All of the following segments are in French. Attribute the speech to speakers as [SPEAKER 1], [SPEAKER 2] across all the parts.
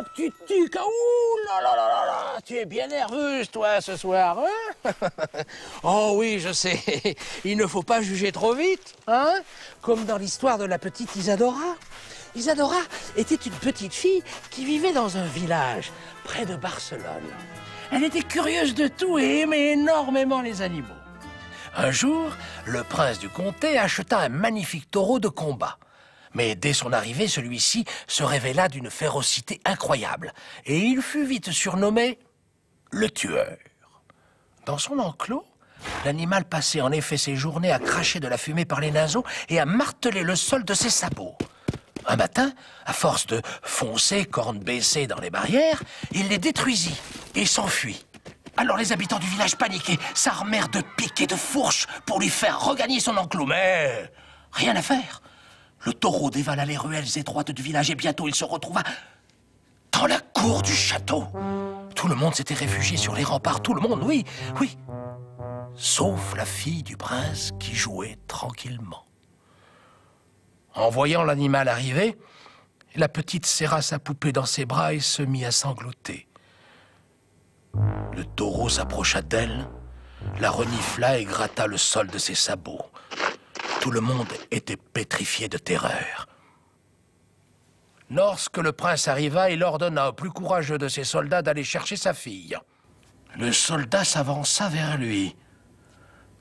[SPEAKER 1] ma petite tique. Ouh là là là là là. Tu es bien nerveuse, toi, ce soir, hein? Oh oui, je sais. Il ne faut pas juger trop vite, hein? Comme dans l'histoire de la petite Isadora. Isadora était une petite fille qui vivait dans un village près de Barcelone. Elle était curieuse de tout et aimait énormément les animaux. Un jour, le prince du comté acheta un magnifique taureau de combat. Mais dès son arrivée, celui-ci se révéla d'une férocité incroyable et il fut vite surnommé le tueur. Dans son enclos, l'animal passait en effet ses journées à cracher de la fumée par les naseaux et à marteler le sol de ses sabots. Un matin, à force de foncer, cornes baissées dans les barrières, il les détruisit et s'enfuit. Alors les habitants du village paniqués s'armèrent de pics et de fourches pour lui faire regagner son enclos. Mais rien à faire. Le taureau dévala les ruelles étroites du village et bientôt il se retrouva dans la cour du château. Tout le monde s'était réfugié sur les remparts, tout le monde, oui, oui. Sauf la fille du prince qui jouait tranquillement. En voyant l'animal arriver, la petite serra sa poupée dans ses bras et se mit à sangloter. Le taureau s'approcha d'elle, la renifla et gratta le sol de ses sabots. Tout le monde était pétrifié de terreur. Lorsque le prince arriva, il ordonna au plus courageux de ses soldats d'aller chercher sa fille. Le soldat s'avança vers lui.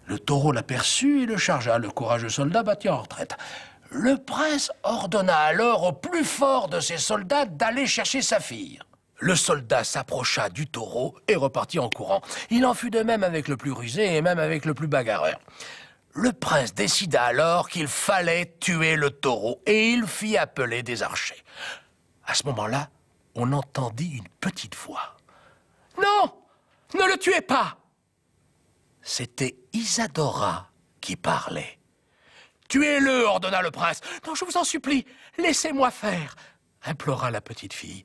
[SPEAKER 1] Le taureau l'aperçut et le chargea. Le courageux soldat battit en retraite. Le prince ordonna alors au plus fort de ses soldats d'aller chercher sa fille. Le soldat s'approcha du taureau et repartit en courant. Il en fut de même avec le plus rusé et même avec le plus bagarreur. Le prince décida alors qu'il fallait tuer le taureau et il fit appeler des archers. À ce moment-là, on entendit une petite voix. « Non, ne le tuez pas !» C'était Isadora qui parlait. « Tuez-le !» ordonna le prince. « Non, je vous en supplie, laissez-moi faire !» implora la petite fille.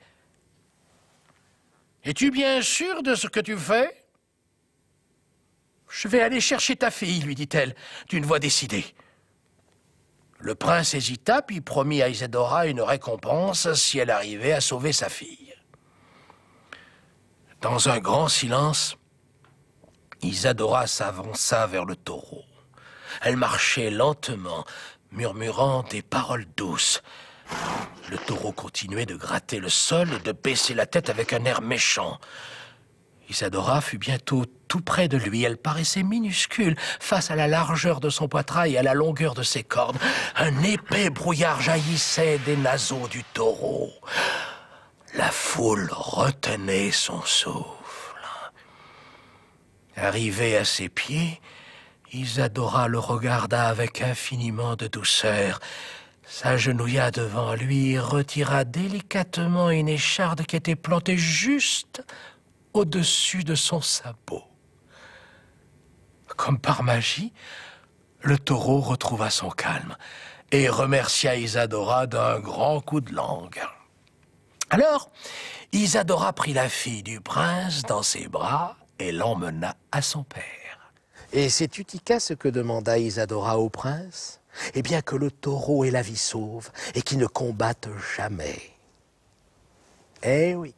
[SPEAKER 1] « Es-tu bien sûr de ce que tu fais ?»« Je vais aller chercher ta fille, lui dit-elle, d'une voix décidée. » Le prince hésita, puis promit à Isadora une récompense si elle arrivait à sauver sa fille. Dans un grand silence, Isadora s'avança vers le taureau. Elle marchait lentement, murmurant des paroles douces. Le taureau continuait de gratter le sol et de baisser la tête avec un air méchant. Isadora fut bientôt tout près de lui. Elle paraissait minuscule face à la largeur de son poitrail et à la longueur de ses cornes. Un épais brouillard jaillissait des naseaux du taureau. La foule retenait son souffle. Arrivée à ses pieds, Isadora le regarda avec infiniment de douceur, s'agenouilla devant lui et retira délicatement une écharde qui était plantée juste au-dessus de son sabot. Comme par magie, le taureau retrouva son calme et remercia Isadora d'un grand coup de langue. Alors, Isadora prit la fille du prince dans ses bras et l'emmena à son père. Et sais-tu, Tika, ce que demanda Isadora au prince? Eh bien que le taureau ait la vie sauve et qu'il ne combatte jamais. Eh oui,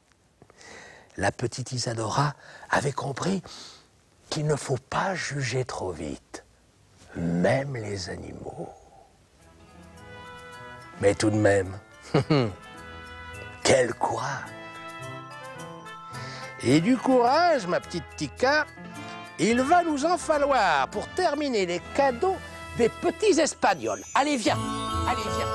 [SPEAKER 1] la petite Isadora avait compris qu'il ne faut pas juger trop vite, même les animaux. Mais tout de même, quel courage! Et du courage, ma petite Tika, il va nous en falloir pour terminer les cadeaux des petits Espagnols. Allez, viens. Allez, viens.